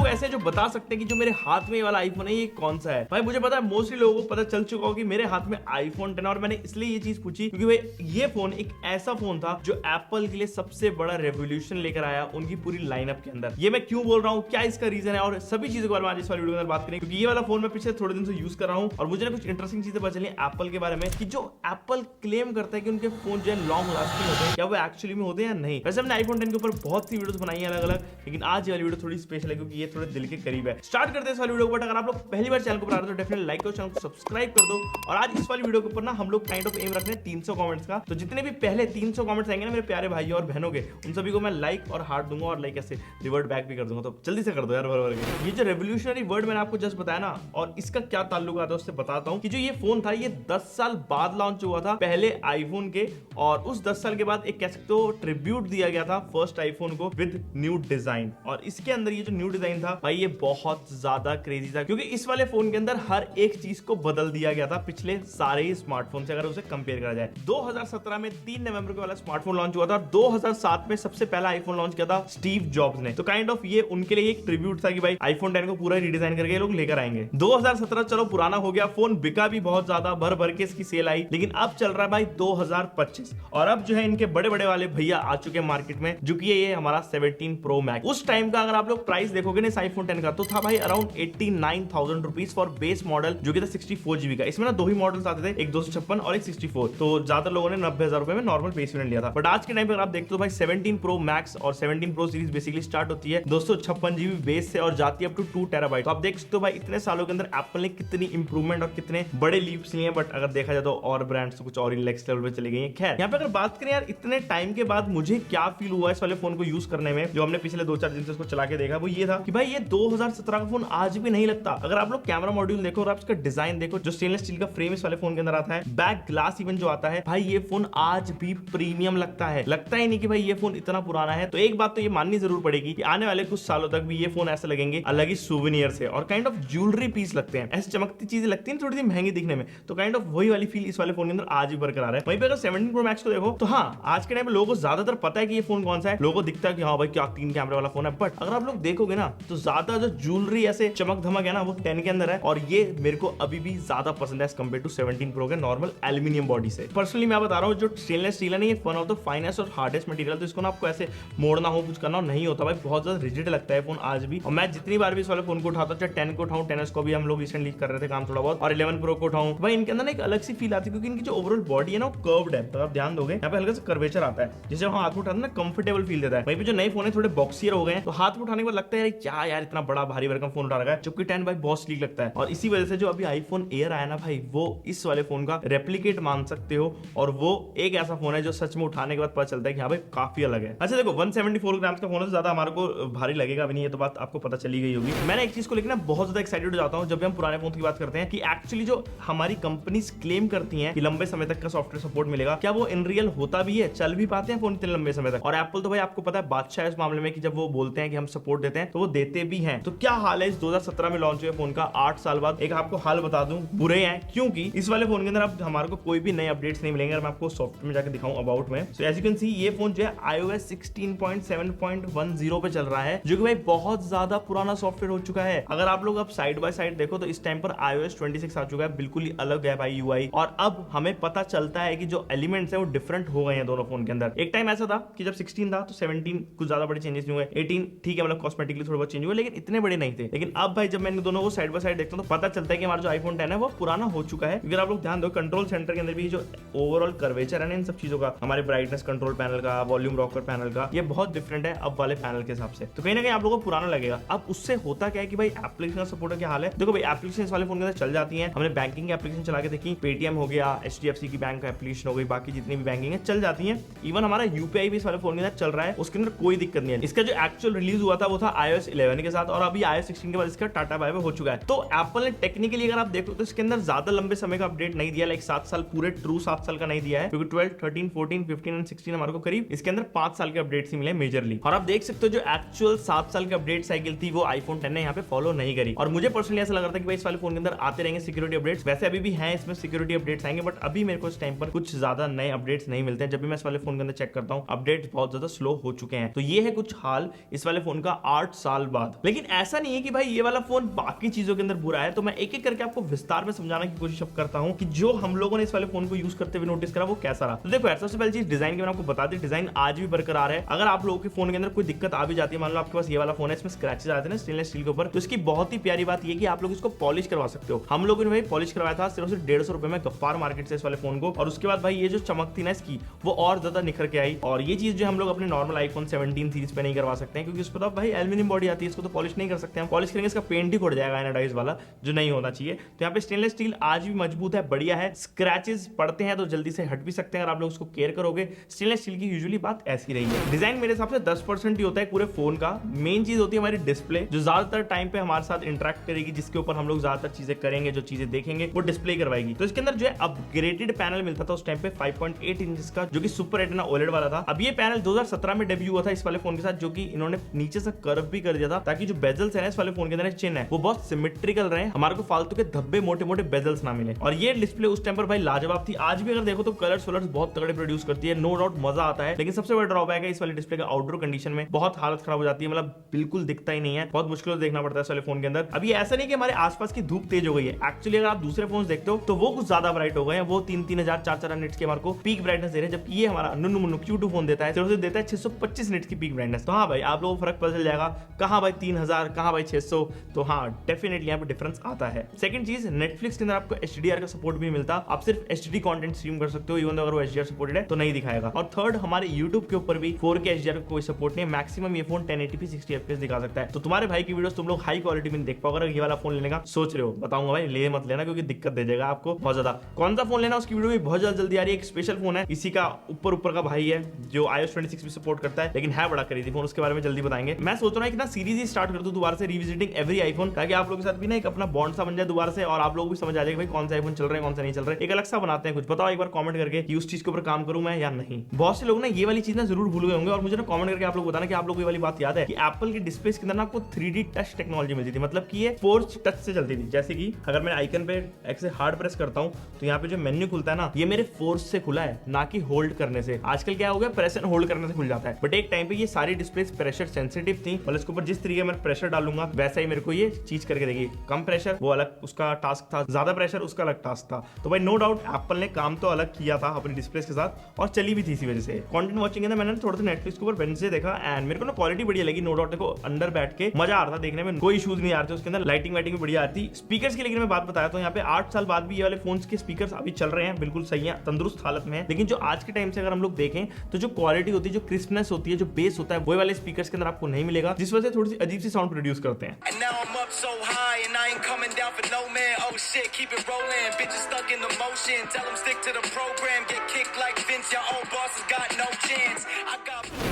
ऐसे हैं जो बता सकते हैं कि जो मेरे हाथ में ये वाला आईफोन है ये कौन सा है। भाई मुझे पता है मोस्टली लोगों को पता चल चुका हो कि मेरे हाथ में आईफोन 10 और मैंने इसलिए ये चीज पूछी क्योंकि भाई ये फोन एक ऐसा फोन था जो एप्पल के लिए सबसे बड़ा रेवोल्यूशन लेकर आया उनकी पूरी लाइनअप के अंदर। ये मैं क्यों बोल रहा हूँ, क्या इसका रीजन है और सभी चीजों के बारे में आज इस वाली वीडियो के अंदर बात करेंगे, क्योंकि ये वाला फोन मैं पिछले थोड़े दिन से यूज कर रहा हूँ और मुझे ना कुछ इंटरेस्टिंग चीजें पता चली एप्पल के बारे में कि जो एप्पल क्लेम करता है कि उनके फोन जो है लॉन्ग लास्टिंग होते हैं, क्या वो एक्चुअली में होते हैं या नहीं। वैसे हमने आईफोन 10 के ऊपर बहुत सी वीडियोस बनाई है अलग अलग, लेकिन आज ये वाली वीडियो थोड़ी स्पेशल है क्योंकि ये थोड़े दिल के करीब है। स्टार्ट करते हैं इस वाली वीडियो को, बट अगर आप लोग पहली बार चैनल को बना रहे हो तो डेफिनेटली लाइक करो, चैनल को सब्सक्राइब कर दो। और आज इस वाली वीडियो के ऊपर ना हम लोग काइंड ऑफ एम रख रहे हैं 300 कमेंट्स का, तो जितने भी पहले 300 कमेंट्स आएंगे ना मेरे प्यारे भाइयों और बहनों के, उन सभी को मैं लाइक और हार्ट दूंगा और लाइक ऐसे रिवर्ट बैक भी कर दूंगा। तो जल्दी से कर दो यार भर के। ये जो रेवोल्यूशनरी वर्ड मैंने आपको जस्ट बताया ना और इसका क्या ताल्लुक आता है उससे बताता हूँ कि जो ये फोन था ये 10 साल बाद लॉन्च हुआ था पहले आईफोन के, और उस 10 साल के बाद एक कह सकते हो ट्रिब्यूट दिया गया था फर्स्ट आईफोन को विद न्यू डिजाइन। और इसके अंदर ये जो न्यू डिजाइन था भाई ये बहुत ज्यादा क्रेजी था क्योंकि इस वाले फोन के अंदर हर एक चीज को बदल दिया गया था पिछले सारे ही स्मार्टफोन से अगर उसे कंपेयर करा जाए। 2017 में 3 नवंबर को वाला स्मार्टफोन लॉन्च हुआ था, 2007 में सबसे पहला आईफोन लॉन्च किया था स्टीव जॉब्स ने। तो काइंड ऑफ ये उनके लिए एक ट्रिब्यूट था कि भाई आईफोन 10 को पूरा रिडिजाइन करके ये लोग लेकर आएंगे। 2017 चलो पुराना हो गया, फोन बिका भी बहुत ज्यादा, भर भर के इसकी सेल आई, लेकिन अब चल रहा है भाई 2025 और अब जो है इनके बड़े बड़े वाले भैया आ चुके हैं मार्केट में, जो कि ये हमारा 17 प्रो मैक्स। उस टाइम का अगर आप लोग प्राइस देखोगे ना इस आईफोन 10 का तो था भाई around 89,000 rupees for base model जो कि था 64 जीबी का। इसमें ना दो ही मॉडल्स आते थे, एक 256 और एक 64। तो ज्यादा लोगों ने 90,000 रुपए में नॉर्मल बेस वेरिएंट लिया था। बट आज के टाइम पर आप देखते हो भाई 17 प्रो मैक्स और 17 प्रो सीरीज बेसिकली स्टार्ट होती है 256 जीबी बेस से और जाती है अप टू 2 टेराबाइट। तो आप देख सकते हो भाई इतने सालों के अंदर एप्पल ने कितनी इंप्रूवमेंट और कितने बड़े लीप्स लिए हैं। बट अगर देखा जाए तो और ब्रांड्स तो कुछ और नेक्स्ट लेवल पे चले गए हैं। खैर यहाँ पे अगर बात करें यार इतने टाइम के बाद मुझे क्या फील हुआ इस वाले फोन को यूज करने में, जो हमने पिछले 2-4 दिन से इसको चला के देखा, वो ये था कि भाई ये 2017 का फोन आज भी नहीं लगता। अगर आप लोग कैमरा मॉड्यूल देखो और आप इसका डिजाइन देखो, जो स्टेनलेस स्टील का फ्रेम इस वाले फोन के अंदर आता है, बैक ग्लास इवन जो आता है, भाई ये फोन आज भी प्रीमियम लगता है। लगता ही नहीं कि भाई ये फोन इतना पुराना है। तो एक बात तो ये माननी जरूर पड़ेगी कि आने वाले कुछ सालों तक भी ये फोन ऐसे लगेंगे अलग ही सुवेनियर से और काइंड ऑफ ज्वेलरी पीस लगते हैं, ऐसी चमकती चीजें लगती हैं थोड़ी सी महंगी दिखने में। तो काइंड ऑफ वही वाली फील इस वाले फोन के अंदर आज भी बरकरार है। वहीं पे अगर 17 प्रो मैक्स को देखो तो हाँ आज के टाइम में लोगों को ज्यादातर पता है कि ये फोन कौन सा है, लोगों को दिखता है कि हाँ भाई क्या 3 कैमरे वाला फोन है। बट अगर आप लोग देखोगे ना तो ज्यादा जो ज्वेलरी ऐसे चमक धमक है ना वो 10 के अंदर है और ये मेरे को अभी भी ज्यादा पसंद है एज कंपेयर टू 17 प्रो के नॉर्मल एल्यूमिनियम बॉडी से। पर्सनली मैं बता रहा हूँ जो स्टेनलेस स्टील है ना ये वन ऑफ द फाइनेस्ट और हार्डेस्ट मटेरियल, तो इसको ना आपको ऐसे मोड़ना हो कुछ करना नहीं होता भाई, बहुत ज्यादा रिजिड लगता है फोन आज भी। और मैं जितनी बार भी इस वाले फोन को उठाता हूँ, चाहे 10 को उठाऊं, 10s को भी हम लोग रिसेंटली कर रहे थे काम थोड़ा बहुत, और 11 प्रो को उठाऊं, भाई इनके अंदर एक अलग सी फील आती है क्योंकि इनकी जो ओवरऑल बॉडी है ना वो कर्व्ड है। तो आप ध्यान दोगे यहाँ पे हल्का सा कर्वेचर आता है जिसे हम हाथ में उठाते हैं ना कंफर्टेबल फील देता है। वहीं पे जो नए फोन है थोड़े बॉक्सियर हो गए हैं तो हाथ में उठाने के बाद लगता है क्या यार इतना बड़ा भारी भरकम फोन उठा रखा है, जबकि 10 भाई बहुत स्लीक लगता है। और इसी वजह से जो अभी आईफोन एयर आया ना भाई वो इस वाले फोन का रेप्लिकेट मान सकते हो, और वो एक ऐसा फोन है जो सच में उठाने के बाद पता चलता है कि हाँ भाई काफी अलग है। अच्छा देखो 174 ग्राम का फोन है, ज्यादा हमारे को भारी लगेगा भी नहीं, ये तो बात आपको पता चली गई होगी। मैंने एक चीज को लेकर ना बहुत ज्यादा एक्साइटेड हो जाता हूँ जब भी हम पुराने फोन की बात करते हैं कि एक्चुअली जो हमारी कंपनीज क्लेम करती हैं कि लंबे समय तक का सॉफ्टवेयर सपोर्ट मिलेगा, क्या वो इन रियल होता भी है, चल भी पाते हैं फोन इतने लंबे समय तक। और एप्पल तो भाई आपको पता है बादशाह है इस मामले में कि जब वो बोलते हैं कि हम सपोर्ट देते हैं तो वो देते भी हैं। तो क्या हाल है इस 2017 में लॉन्च हुए फोन का 8 साल बाद? एक आपको हाल बता दूं, बुरे हैं, क्योंकि इस वाले फोन के अंदर अब हमारे को कोई भी नए अपडेट्स नहीं मिलेंगे। मैं आपको सॉफ्टवेयर में जाकर दिखाऊं अबाउट में। So as you can see ये फोन जो है iOS 16.7.10 पे चल रहा है, जो कि भाई बहुत ज्यादा पुराना सॉफ्टवेयर हो चुका है। अगर आप लोग अब साइड बाय साइड देखो तो इस टाइम पर iOS 26 आ चुका है, बिल्कुल ही अलग है भाई UI। और अब हमें पता चलता है कि जो एलिमेंट्स है वो डिफरेंट हो गए हैं दोनों फोन के अंदर। एक टाइम ऐसा था कि जब 16 था तो 17 कुछ ज्यादा बड़े चेंजेस नहीं हुए, 18 ठीक है मतलब कॉस्मेटिकली थोड़े बहुत चेंज हुए, लेकिन इतने बड़े नहीं थे। लेकिन अब भाई जब मैं इन दोनों को साइड बाय साइड देखता हूं तो पता चलता है कि हमारा जो आईफोन 10 है वो पुराना हो चुका है। अगर आप लोग ध्यान दो कंट्रोल सेंटर के अंदर भी जो ओवरऑल कर्वेचर है ना इन सब चीजों का, हमारे ब्राइटनेस कंट्रोल पैनल का, वॉल्यूम रॉकर पैनल का, ये बहुत डिफरेंट है अब वाले पैनल के हिसाब से। तो कहीं ना कहीं आप लोगों को पुराना लगेगा। अब उससे होता क्या है कि भाई एप्लीकेशन का सपोर्ट क्या हाल है। देखो भाई एप्लीकेशन वाले फोन के अंदर चल जाती है, हमने बैंकिंग एप्लीकेशन चला के देखी, पेटीएम हो गया, HDFC की बैंक का एप्लीकेशन हो गई, बाकी जितनी भी बैंकिंग है चल जाती है। इवन हमारा UPI भी इस वाले फोन के अंदर चल रहा है, उसके अंदर कोई दिक्कत नहीं है। इसका जो एक्चुअल रिलीज हुआ था वो था iOS 11 के साथ, और अभी iOS 16 के बाद इसका टाटा बाय बाय हो चुका है। तो एप्पल ने टेक्निकली अगर आप देखो तो इसके अंदर ज्यादा लंबे समय का अपडेट नहीं दिया, लाइक 7 साल पूरे ट्रू 7 साल का नहीं दिया है, क्योंकि 12, 13, 14, 15 एंड 16 हमारे को करीब इसके अंदर 5 साल के अपडेट्स ही मिले मेजरली। और आप देख सकते हो जो एक्चुअल 7 साल की अपडेट साइकिल थी वो आईफोन 10 ने यहाँ पे फॉलो नहीं करी। और मुझे पर्सनली ऐसा लग रहा था कि भाई इस वाले फोन के अंदर आते रहेंगे सिक्योरिटी अपडेट्स, वैसे अभी भी हैं इसमें सिक्योरिटी अपडेट्स आएंगे, बट अभी मेरे को इस टाइम पर कुछ ज्यादा नए अपडेट्स नहीं मिलते हैं। जब भी मैं इस वाले फोन के अंदर चेक करता हूँ अपडेट्स बहुत ज्यादा स्लो हो चुके हैं। तो ये है कुछ हाल इस वाले फोन का 8 साल बाद। लेकिन ऐसा नहीं है कि भाई ये वाला फोन बाकी चीजों के अंदर बुरा है, तो मैं एक एक करके आपको विस्तार में समझाने की कोशिश करता हूं कि जो हम लोगों ने इस वाले फोन को यूज करते हुए नोटिस करा वो कैसा रहा। तो देखो सबसे पहली चीज डिजाइन की मैंने आपको बता दी, डिजाइन आज भी बरकरार है। अगर आप लोगों के फोन के अंदर कोई दिक्कत आ भी जाती है, मान लो आपके पास ये वाला फोन है, इसमें स्क्रैचेस आते हैं स्टेनलेस स्टील के ऊपर, तो इसकी बहुत ही प्यारी बात ये कि आप लोग इसको पॉलिश करवा सकते हो। हम लोगों ने भाई पॉलिश करवाया था सिर्फ 150 रुपए में गफ्फार मार्केट से इस वाले फोन को, और उसके बाद भाई ये जो चमक थी ना इसकी वो और ज्यादा निखर के आई। और ये चीज जो हम लोग अपने नॉर्मल आईफोन 17 सीरीज पे नहीं करवा सकते हैं, क्योंकि उस पर तो भाई एल्यूमिनियम बॉडी आती है, इसको तो पॉलिश नहीं कर सकते हम। पॉलिश करेंगे इसका पेंट ही उड़ जाएगा एनाडाइज वाला, जो नहीं होना चाहिए। तो यहाँ पे स्टेनलेस स्टील आज भी मजबूत है, बढ़िया है। स्क्रैचेस पड़ते हैं तो जल्दी से हट भी सकते हैं अगर आप लोग उसको केयर करोगे। स्टेनलेस स्टील की यूजुअली बात ऐसी रही है। डिजाइन मेरे हिसाब से 10% ही होता है पूरे फोन का। मेन चीज होती है हमारी डिस्प्ले, जो ज्यादातर टाइम पे हमारे साथ इंटरेक्ट करेगी, जिसके ऊपर हम लोग ज्यादातर चीजें करेंगे, जो चीजें देखेंगे वो डिस्प्ले करवाएगी। तो इसके अंदर जो है अपग्रेडेड पैनल मिलता था उस टाइम पे 5.8 इंच का, जो कि सुपर रेटिना ओलेड वाला था। अब ये पैनल 2017 में डेब्यू हुआ था इस वाले फोन के साथ, जो कि इन्होंने नीचे से कर्व भी कर दिया था, ताकि जो बेजल्स है इस वाले फोन के अंदर चिन्ह है वो बहुत सिमेट्रिकल रहे, हमारे को फालतू के धब्बे मोटे मोटे बेजल्स ना मिले। और ये डिस्प्ले उस टाइम पर भाई लाजवाब थी। आज भी अगर देखो तो कलर्स वलर्स बहुत तगड़े प्रोड्यूस करती है, नो डाउट मजा आता है। लेकिन सबसे बड़ा ड्रॉबैक है इस वाले डिस्प्ले का आउटडोर कंडीशन में बहुत हालत खराब हो जाती है, मतलब बिल्कुल दिखता ही नहीं है, बहुत मुश्किल से देखना पड़ता है इस वाले फोन के अंदर। अभी ऐसा नहीं कि हमारे आसपास की धूप तेज हो गई है, एक्चुअली अगर आप दूसरे फोन देखते हो तो वो कुछ ज्यादा ब्राइट हो गए हैं, वो 3-3000 4-4 निट्स के हमारे को पीक ब्राइटनेस दे रहे हैं, जबकि ये हमारा नुन्नू मुन्नू Q2 फोन देता है सिर्फ देता है 625 निट्स की पीक ब्राइटनेस। तो हाँ भाई आप लोगों को फर्क पता चल जाएगा, कहां भाई 3000 कहां भाई 600, तो हाँ डेफिनेटली यहाँ पे डिफरेंस आता है। सेकंड चीज, नेटफ्लिक्स के अंदर आपको HDR का सपोर्ट भी मिलता, आप सिर्फ HD कंटेंट स्ट्रीम कर सकते हो, इवन अगर वो HDR सपोर्टेड है तो नहीं दिखाएगा। और थर्ड, हमारे YouTube के ऊपर भी 4K HDR का कोई सपोर्ट नहीं है, मैक्सिमम ये फोन 1080p 60 FPS दिखा सकता है। तो तुम्हारे भाई की वीडियोस तुम लोग हाई क्वालिटी में देख पाओ। अगर ये वाला फोन लेने का सोच रहे हो, बताऊंगा भाई ले मत लेना, क्योंकि दिक्कत दे जाएगा आपको बहुत ज्यादा। कौन सा फोन लेना उसकी वीडियो भी बहुत जल्दी आ रही है। एक स्पेशल फोन है, इसी का ऊपर का भाई है जो iOS 26 भी सपोर्ट करता है, लेकिन है बड़ा खरीदी फोन, उसके बारे में जल्दी बताएंगे। मैं सोच रहा हूं कि ना सीरीज ही स्टार्ट कर दूं दोबारा से, रिविजिटिंग एवरी आईफोन, ताकि आप लोगों के साथ भी ना एक अपना बॉन्ड सा बन जाए दोबारा से, और आप लोग भी समझ आ जाए भाई कौन सा आईफोन चल रहा है कौन सा नहीं चल रहा है। एक अलग सा बनाते हैं कुछ, बताओ एक बार कमेंट करके कि उस चीज के ऊपर काम करूं मैं या नहीं। बहुत से लोग ना ये वाली चीज ना जरूर भूल गए होंगे, और मुझे ना कमेंट करके आप लोग बताना कि आप लोग को ये वाली बात याद है कि एप्पल की डिस्प्ले के अंदर ना आपको 3D टच टेक्नोलॉजी मिलती थी, मतलब कि ये फोर्स टच से चलती थी। जैसे कि अगर मैं आइकन पे ऐसे हार्ड प्रेस करता हूं तो यहाँ पे जो मेन्यू खुलता है ना, ये मेरे फोर्स से खुला है, ना कि होल्ड करने से। आजकल क्या हो गया, प्रेस एंड होल्ड करने से खुल जाता है, बट एक टाइम पे ये सारी डिस्प्ले प्रेशर सेंसिटिव थी, मतलब इसके ऊपर जिस तरीके मैं प्रेशर डालूंगा वैसा ही मेरे को ये चीज करके देगी। कम प्रेशर वो अलग उसका टास्क था, ज्यादा प्रेशर उसका अलग टास्क था। तो भाई नो डाउट एप्पल ने काम तो अलग किया था अपनी डिस्प्ले के साथ, और चली भी थी इसी वजह से। कंटेंट वाचिंग है ना, मैंने थोड़ा सा नेटफ्लिक्स के ऊपर वेडनेसडे देखा, एंड मेरे को ना क्वालिटी बढ़िया लगी, नो डाउट। देखो अंदर बैठ के मजा आ रहा था देखने में, कोई इशूज नहीं आ रहे थे उसके अंदर, लाइटिंग वाइटिंग भी बढ़िया आती। स्पीकर्स की लेकिन मैं बात बताया तो यहाँ पे 8 साल बाद भी ये वाले फोन्स के स्पीकर्स अभी चल रहे हैं, बिल्कुल सही है, तंदुरुस्त हालत में है। लेकिन जो आज के टाइम से अगर हम लोग देखें तो जो क्वालिटी होती है, जो क्रिस्पनेस होती है, जो बेस होता है, वो वाले स्पीकर्स के अंदर आपको नहीं मिलेगा, जिस वजह से थोड़ी सी अजीब सी साउंड प्रोड्यूस करते हैं।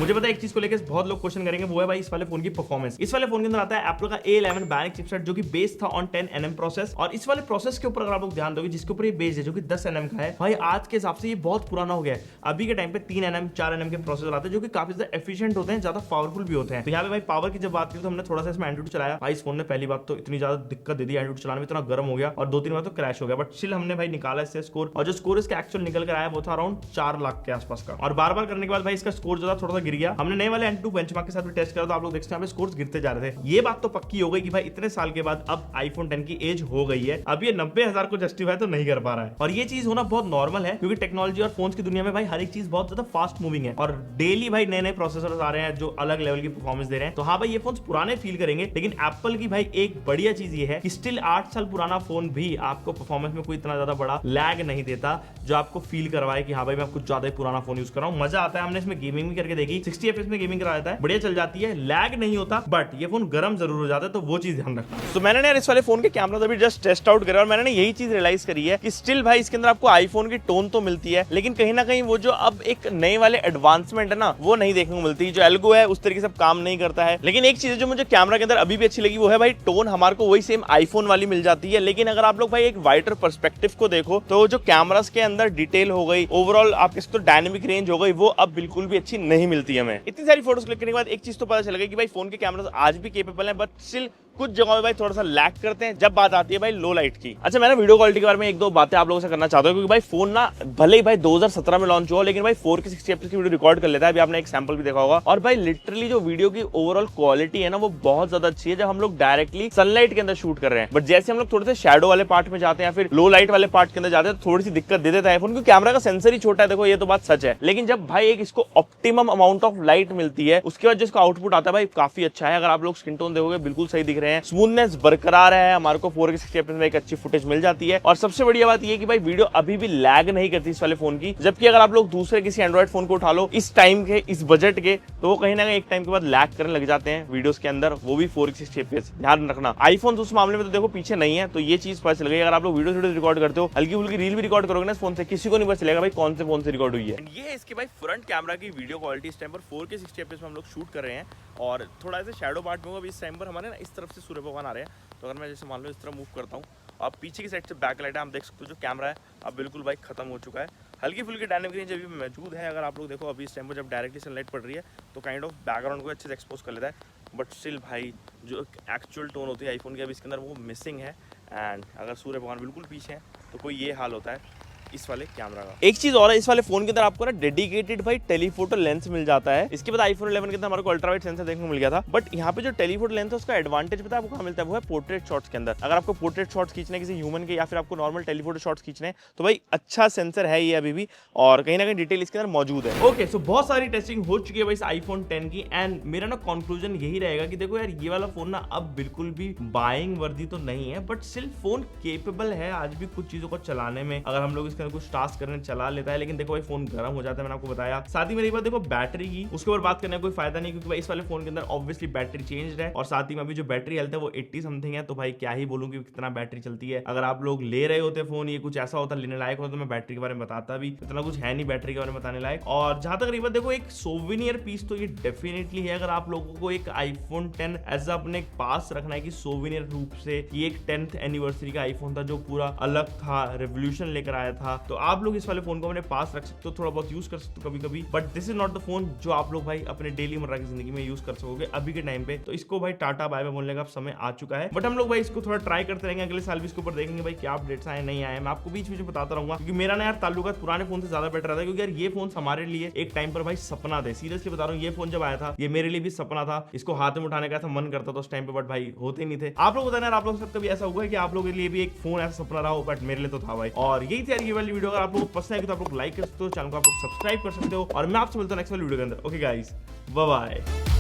मुझे पता है एक चीज को लेकर बहुत लोग क्वेश्चन करेंगे, वो है भाई इस वाले फोन की परफॉर्मेंस। इस वाले फोन के अंदर आता है एप्पल का A11 Bionic चिपसेट, जो कि बेस था ऑन 10 nm प्रोसेस, और इस वाले प्रोसेस के ऊपर अगर आप लोग ध्यान दोगे, जिसके ऊपर ये बेस है जो कि 10 nm का है, भाई आज के हिसाब से ये बहुत पुराना हो गया है। अभी के टाइम पे 3 nm 4 nm के प्रोसेसर आते हैं, जो कि काफी ज्यादा एफिशिएंट होते हैं, ज्यादा पावरफुल भी होते हैं। तो यहाँ पे भाई पावर की जब बात की तो हमने थोड़ा सा इसमें एंड्रॉइड चलाया, भाई इस फोन ने पहली बात तो इतनी ज्यादा दिक्कत दे दी, एंड्रॉइड चलाने में इतना गर्म हो गया, और 2-3 बार तो क्रैश हो गया, बट स्टिल हमने भाई निकाला इससे स्कोर, और जो स्कोर इसका एक्चुअल निकल कर आया वो था अराउंड 4 लाख के आसपास का। और बार बार करने के बाद भाई इसका स्कोर जो था थोड़ा सा गिर गया। हमने नए वाले N2 बेंचमार्क के साथ भी टेस्ट करा तो आप लोग देखते हैं स्कोर्स गिरते जा रहे थे। ये बात तो पक्की हो गई कि भाई इतने साल के बाद अब आईफोन 10 की एज हो गई है, अब ये 90,000 को जस्टिफाई तो नहीं कर पा रहा है, और ये चीज होना बहुत नॉर्मल है, क्योंकि टेक्नोलॉजी और फोन्स की दुनिया में भाई हर एक चीज बहुत ज्यादा फास्ट मूविंग है, और डेली भाई नए नए प्रोसेसर्स आ रहे हैं जो अलग लेवल की परफॉर्मेंस दे रहे हैं। तो हाँ भाई ये फोन्स पुराने फील करेंगे, लेकिन एप्पल की भाई एक बढ़िया चीज ये है कि स्टिल 8 साल पुराना फोन भी आपको परफॉर्मेंस में कोई इतना ज्यादा बड़ा लैग नहीं देता, जो आपको फील करवाए कि हाँ भाई मैं कुछ ज्यादा ही पुराना फोन यूज कर रहा हूँ। मजा आता है, हमने इसमें गेमिंग भी करके देखी, 60 FPS में गेमिंग करा देता है, बढ़िया चल जाती है, लैग नहीं होता, बट ये फोन गर्म जरूर हो जाता है, तो वो चीज ध्यान रखना। तो मैंने यार इस वाले फोन के कैमरा अभी जस्ट टेस्ट आउट करा, और मैंने यही चीज रियलाइज करी है कि स्टिल भाई इसके अंदर आपको आईफोन की टोन तो मिलती है, लेकिन कहीं ना कहीं वो जो अब एक नए वाले एडवांसमेंट है ना, वो नहीं देखने को मिलती। जो एल्गो है उस तरीके से काम नहीं करता है। लेकिन एक चीज जो मुझे कैमरा के अंदर अभी भी अच्छी लगी वो है भाई टोन, हमारे को वही सेम आईफोन वाली मिल जाती है। लेकिन अगर आप लोग भाई एक वाइडर पर्सपेक्टिव को देखो तो जो कैमरास के अंदर डिटेल हो गई, ओवरऑल आपके तो डायनेमिक रेंज हो गई, वो अब बिल्कुल भी अच्छी नहीं मिलती हमें। इतनी सारी फोटोज क्लिक करने के बाद एक चीज तो पता चल गई कि भाई फोन के कैमरास आज भी केपेबल है, बट स्टिल कुछ जगहों पे भाई थोड़ा सा लैग करते हैं जब बात आती है भाई लो लाइट की। अच्छा, मैं ना वीडियो क्वालिटी के बारे में एक दो बातें आप लोगों से करना चाहता हूँ, क्योंकि भाई फोन ना भले ही भाई 2017 में लॉन्च हुआ, लेकिन भाई 4K 60 FPS की वीडियो रिकॉर्ड कर लेता है। अभी आपने एक सैंपल भी देखा होगा। और भाई लिटरली जो वीडियो की ओवरऑल क्वालिटी है ना, वो बहुत ज्यादा अच्छी है जब हम लोग डायरेक्टली सनलाइट के अंदर शूट कर रहे हैं। बट जैसे हम लोग थोड़े से शैडो वाले पार्ट में जाते हैं या फिर लो लाइट वाले पार्ट के अंदर जाते हैं तो थोड़ी सी दिक्कत दे देता है फोन, क्योंकि कैमरा का सेंसर ही छोटा है। देखो ये तो बात सच है, लेकिन जब भाई एक इसको ऑप्टिमम अमाउंट ऑफ लाइट मिलती है उसके बाद जिसका आउटपुट आता है भाई काफी अच्छा है। अगर आप लोग स्किन टोन देखोगे बिल्कुल सही दिख रहे हैं, स्मूथनेस बरकरार है, हमारे को 4K 60 FPS में एक अच्छी फुटेज मिल जाती है। और सबसे बढ़िया बात ये कि भाई वीडियो अभी भी लैग नहीं करती इस वाले फोन की। जबकि अगर आप लोग दूसरे किसी एंड्रॉइड फोन को उठा लो इस टाइम के, इस बजट के, तो वो कहीं ना कहीं एक टाइम के बाद लैग करने लग जाते हैं वीडियोस के अंदर, वो भी 4K 60 FPS। ध्यान रखना, आईफोन उस मामले में तो देखो पीछे नहीं है, तो ये चीज पता चल गई। अगर आप लोग वीडियो रिकॉर्ड करते हो, हल्की फुल्की रील भी रिकॉर्ड करोगे ना इस फोन से, किसी को नहीं पता चलेगा भाई कौन से फोन से रिकॉर्ड हुई है। ये इसके भाई फ्रंट कैमरा की वीडियो क्वालिटी इस टाइम पर 4K 60 FPS में हम लोग शूट कर रहे हैं। और थोड़ा ऐसे शैडो पार्ट में इस टाइम पर हमारे ना इस तरफ से सूर्य भगवान आ रहे हैं, तो अगर मैं जैसे मान लो इस तरह मूव करता हूँ, अब पीछे की साइड से बैक लाइट है, आप देख सकते हो जो कैमरा है अब बिल्कुल भाई खत्म हो चुका है। हल्की फुल्की डायनामिक रेंज अभी भी मौजूद है। अगर आप लोग देखो अभी इस टाइम पर जब डायरेक्टली सनलाइट पड़ रही है तो काइंड ऑफ बैकग्राउंड को अच्छे से एक्सपोज कर लेता है, बट स्टिल भाई जो एक्चुअल टोन होती है आईफोन की अभी इसके अंदर वो मिसिंग है। एंड अगर सूर्य भगवान बिल्कुल पीछे है तो कोई ये हाल होता है इस वाले कैमरा का। एक चीज और है, इस वाले फोन के अंदर आपको ना डेडिकेटेड भाई टेलीफोटो लेंस मिल जाता है। इसके बाद आईफोन 11 के अंदर हमारे को अल्ट्रावाइड सेंसर देखने को मिल गया था, बट यहाँ पे जो टेलीफोटो लेंस है उसका एडवांटेज पता है आपको कहाँ मिलता है, वो है पोर्ट्रेट शॉट्स के अंदर। अगर आपको पोर्ट्रेट शॉट्स खींचने किसी ह्यूमन के या फिर आपको नॉर्मल टेलीफोटो शॉट्स खींचने तो भाई अच्छा सेंसर है ये अभी भी, और कहीं ना कहीं डिटेल इसके अंदर मौजूद है। ओके, सो बहुत सारी टेस्टिंग हो चुकी है भाई इस आईफोन 10 की, एंड मेरा ना कंक्लूजन यही रहेगा कि देखो यार ये वाला फोन ना अब बिल्कुल भी बाइंग वर्दी तो नहीं है, बट स्टिल फोन केपेबल है आज भी कुछ चीजों को चलाने में। अगर हम लोग इसके अंदर कुछ टास्क करने चला लेता है, लेकिन देखो भाई फोन गर्म हो जाता है, मैंने आपको बताया। साथ ही मेरी बात देखो बैटरी की, उसके ऊपर बात करने का कोई फायदा नहीं, क्योंकि भाई इस वाले फोन के अंदर ऑब्वियसली बैटरी चेंज है, और साथ ही में अभी जो बैटरी हेल्थ है वो 80 समथिंग है। तो भाई क्या ही बोलूं कि कितना बैटरी चलती है। अगर आप लोग ले रहे होते फोन, ये कुछ ऐसा होता लेने लायक होता तो मैं बैटरी के बारे में बताता भी, इतना कुछ है नहीं बैटरी के बारे में बताने लायक। और जहां तक रही बात देखो एक सोविनियर पीस तो ये डेफिनेटली है। अगर आप लोगों को एक आईफोन 10 एज अपने पास रखना है कि सोविनियर रूप से ये एक 10th एनिवर्सरी का आईफोन था जो पूरा अलग था, रेवोल्यूशन लेकर आया था, तो आप लोग इस वाले फोन को अपने पास रख सकते हो, थोड़ा बहुत यूज कर सकते हो कभी कभी, but this is not the phone जो आप लोग भाई अपने डेली मर्रा की जिंदगी में यूज कर सकोगे अभी के टाइम पे। तो इसको भाई टाटा बाय बाय बोलने का समय आ चुका है, बट हम लोग भाई इसको थोड़ा ट्राई करते रहेंगे, अगले साल भी इसके ऊपर देखेंगे भाई क्या अपडेट्स आए नहीं आए। मैं आपको बीच बीच में बताता रहूंगा, क्योंकि मेरा ना यार ताल्लुकात पुराने फोन से ज्यादा बेटर रहता है, क्योंकि यार ये फोन हमारे लिए एक टाइम पर भाई सपना थे। सीरियसली बता रहा हूँ, ये फोन जब आया था ये मेरे लिए भी सपना था, इसको हाथ में उठाने का था मन करता था उस टाइम पे, बट भाई होते नहीं थे। आप लोग बताना यार, आप लोग सबका भी ऐसा हुआ है कि आप लोगों के लिए भी एक फोन ऐसा सपना रहा हो, बट मेरे लिए तो था भाई। और यही थी यार ये वाली वीडियो। अगर आप लोग पसंद है तो आप लोग लाइक कर सकते हो, चैनल को आप लोग सब्सक्राइब कर सकते हो, और मैं आपसे मिलता हूं नेक्स्ट वाली वीडियो के अंदर। Okay guys, bye bye.